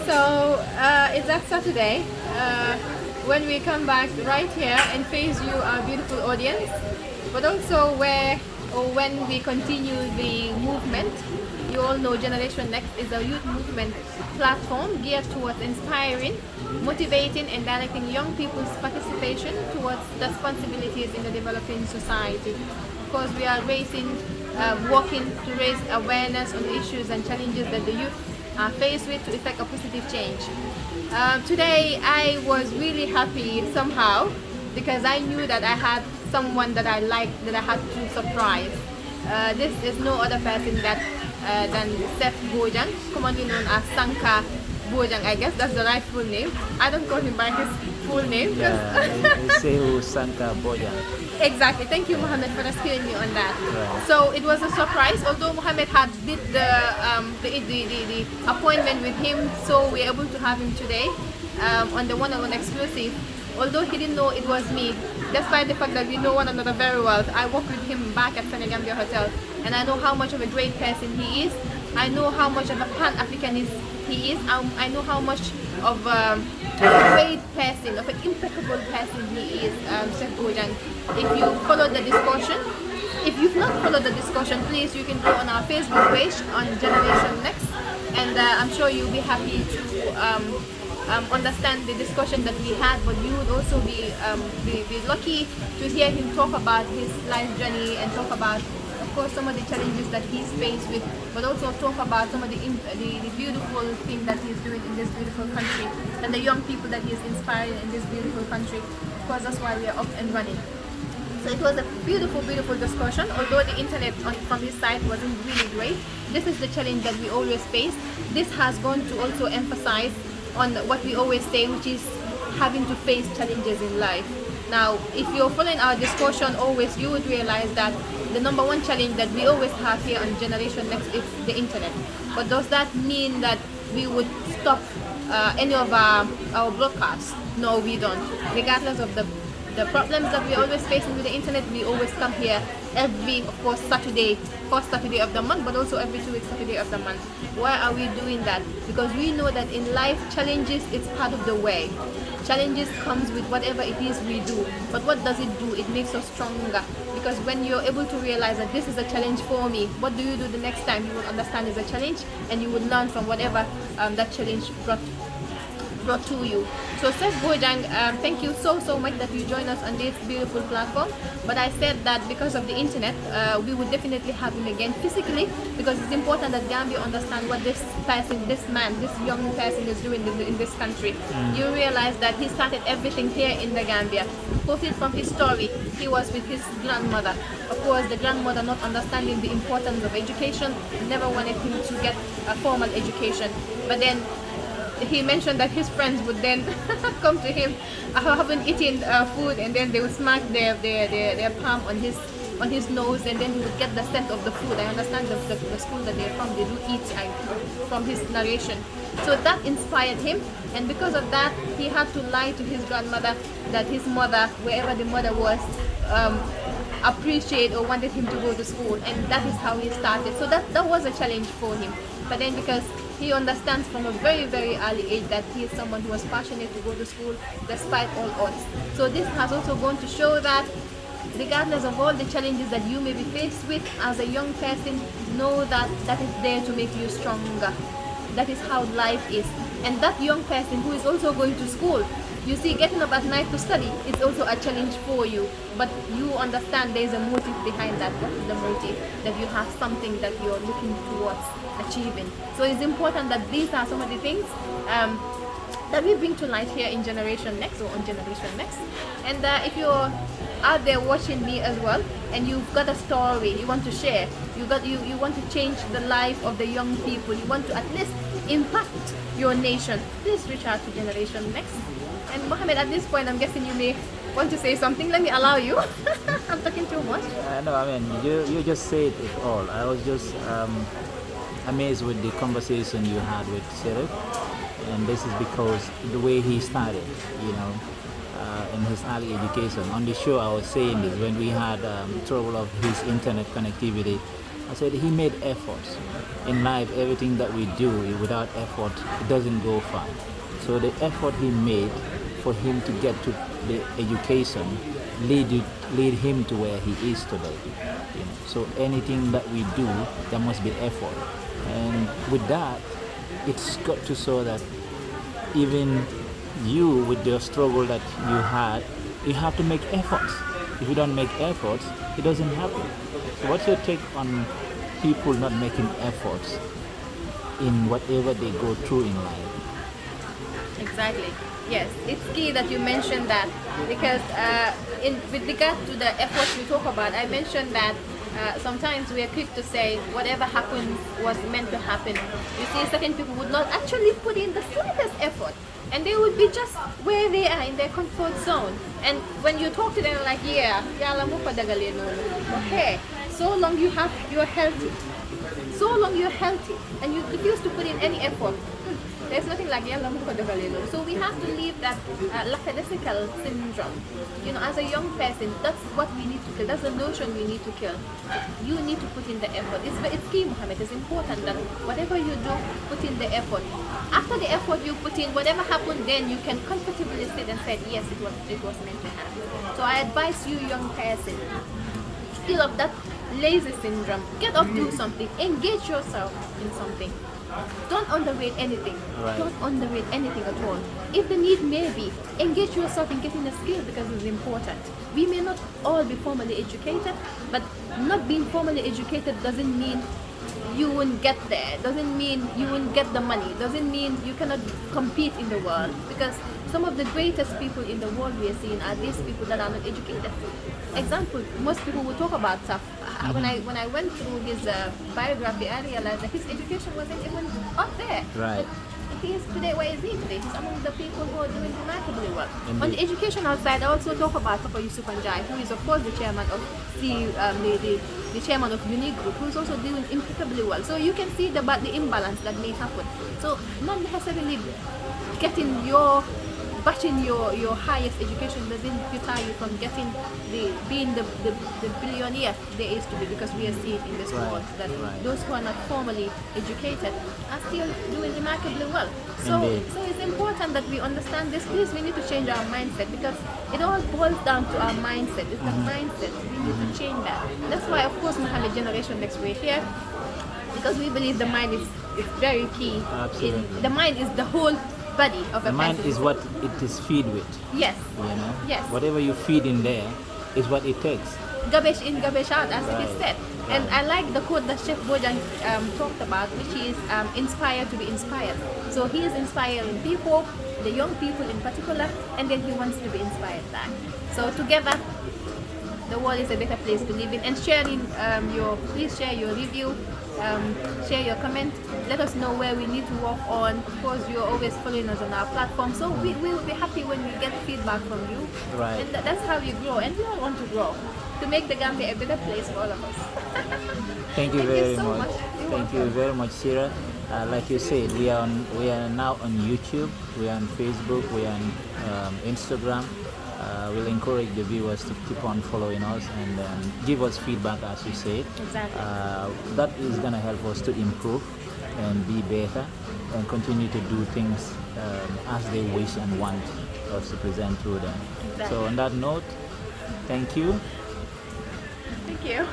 So it's that Saturday when we come back right here and face you, our beautiful audience, but also where or when we continue the movement. You all know Generation Next is a youth movement platform geared towards inspiring, motivating, and directing young people's participation towards responsibilities in the developing society. Of course, we are working to raise awareness on issues and challenges that the youth are faced with to effect a positive change. Today, I was really happy somehow because I knew that I had someone that I liked that I had to surprise. This is no other person than Seth Bojang, commonly known as Sanka Bojang. I guess that's the right full name. I don't call him by his full name. Yeah, say Sanka Bojang. Exactly. Thank you, Mohammed, for rescuing me on that. Right. So it was a surprise. Although Mohammed had did the appointment with him, so we're able to have him today on the one-on-one exclusive. Although he didn't know it was me, despite the fact that we know one another very well, I work with him back at Senegambia Hotel, and I know how much of a great person he is. I know how much of a Pan-Africanist he is. I know how much of a great person, of an impeccable person he is, Chef Bojang. If you follow the discussion, if you've not followed the discussion, please you can go on our Facebook page on Generation Next, and I'm sure you'll be happy to understand the discussion that we had, but you would also be lucky to hear him talk about his life journey and talk about, of course, some of the challenges that he's faced with, but also talk about some of the beautiful thing that he's doing in this beautiful country and the young people that he's inspiring in this beautiful country. Of course, that's why we are up and running. So it was a beautiful, beautiful discussion. Although the internet from his side wasn't really great, this is the challenge that we always face. This has gone to also emphasize on what we always say, which is having to face challenges in life. Now, if you're following our discussion always, you would realize that the number one challenge that we always have here on Generation Next is the internet. But does that mean that we would stop any of our broadcasts? No, we don't. Regardless of the problems that we're always facing with the internet, we always come here every, of course, Saturday, first Saturday of the month, but also every 2 weeks Saturday of the month. Why are we doing that? Because we know that in life, challenges is part of the way. Challenges comes with whatever it is we do. But what does it do? It makes us stronger. Because when you're able to realize that this is a challenge for me, what do you do the next time? You will understand it's a challenge, and you will learn from whatever that challenge brought to you. So Seth Bojang, thank you so much that you joined us on this beautiful platform. But I said that because of the internet, we would definitely have him again physically, because it's important that Gambia understand what this person, this man, this young person is doing in this country. You realize that he started everything here in the Gambia. Quoted from his story, he was with his grandmother. Of course, the grandmother, not understanding the importance of education, never wanted him to get a formal education. But then he mentioned that his friends would then come to him, haven't eaten food, and then they would smack their palm on his nose, and then he would get the scent of the food. I understand the school that they're from, they do eat from his narration. So that inspired him, and because of that, he had to lie to his grandmother that his mother, wherever the mother was, appreciate or wanted him to go to school, and that is how he started. So that was a challenge for him. But then because he understands from a very, very early age that he is someone who was passionate to go to school despite all odds. So this has also gone to show that regardless of all the challenges that you may be faced with as a young person, know that that is there to make you stronger. That is how life is. And that young person who is also going to school, you see, getting up at night to study is also a challenge for you. But you understand there is a motive behind that. What is the motive? That you have something that you're looking towards achieving. So it's important that these are some of the things that we bring to light here in Generation Next, or on Generation Next. And if you're out there watching me as well, and you've got a story you want to share, you want to change the life of the young people, you want to at least impact your nation, please reach out to Generation Next. And Mohammed, at this point, I'm guessing you may want to say something. Let me allow you. I'm talking too much. No, I mean, you just said it all. I was just amazed with the conversation you had with Sirra, and this is because the way he started, in his early education. On the show, I was saying this when we had trouble of his internet connectivity. I said he made efforts. In life, everything that we do without effort, it doesn't go far. So the effort he made for him to get to the education lead him to where he is today. You know? So anything that we do, there must be effort. And with that, it's got to show that even you, with the struggle that you had, you have to make efforts. If you don't make efforts, it doesn't happen. So what's your take on people not making efforts in whatever they go through in life? Exactly. Yes, it's key that you mentioned that, because with regard to the efforts we talk about, I mentioned that sometimes we are quick to say whatever happened was meant to happen. You see, certain people would not actually put in the slightest effort, and they would be just where they are in their comfort zone. And when you talk to them, like, yeah, yalla mo pa dagali no. Okay, so long you're healthy. So long you're healthy, and you refuse to put in any effort. There's nothing like yalla mo pa dagali no. So we have to leave that lackadaisical syndrome. You know, as a young person, that's what we need to kill. That's the notion we need to kill. You need to put in the effort. It's key, Muhammad. It's important that whatever you do, put in the effort. After the effort you put in, whatever happened, then you can comfortably sit and say, yes, it was meant to happen. So I advise you, young person, still of that lazy syndrome. Get up, do something. Engage yourself in something. Don't underrate anything. Right. Don't underrate anything at all. If the need may be, engage yourself in getting a skill, because it's important. We may not all be formally educated, but not being formally educated doesn't mean you won't get there, doesn't mean you won't get the money, doesn't mean you cannot compete in the world, because some of the greatest people in the world we are seeing are these people that are not educated. Example, most people will talk about stuff. When I went through his biography, I realized that his education wasn't even up there. Right. But he is today, where is he today? He's among the people who are doing remarkably well. Indeed. On the educational side, I also talk about Papa Yusuf Anjai, who is of course the chairman of the chairman of Unique Group, who is also doing impeccably well. So you can see the imbalance that may happen. So not necessarily getting butching your highest education doesn't deter you from being the billionaire there is to be, because we are seeing in this world that those who are not formally educated are still doing remarkably well. So it's important that we understand this. Please, we need to change our mindset, because it all boils down to our mindset. It's the mindset. We need to change that. That's why, of course, Mohammed Generation Next, we're here, because we believe the mind is very key. Absolutely. The mind is the whole body of The a mind person. is what it is feed with. Yes. You know? Yes. Whatever you feed in there is what it takes. Garbage in, garbage out, as it is said. And Right. I like the quote that Chef Bojang talked about, which is inspired to be inspired. So he is inspiring people, the young people in particular, and then he wants to be inspired back. So together, the world is a better place to live in. And please share your review, share your comment. Let us know where we need to work on. Of course, you're always following us on our platform, so we will be happy when we get feedback from you. Right. And that's how you grow, and we all want to grow to make the Gambia a better place for all of us. Thank you Thank very you so much. much. You're Thank you very much, Sirra. Like you said, we are now on YouTube, we are on Facebook, we are on Instagram. We'll encourage the viewers to keep on following us and give us feedback, as you said. Exactly. That is going to help us to improve and be better and continue to do things as they wish and want us to present to them. Exactly. So on that note, thank you. Thank you.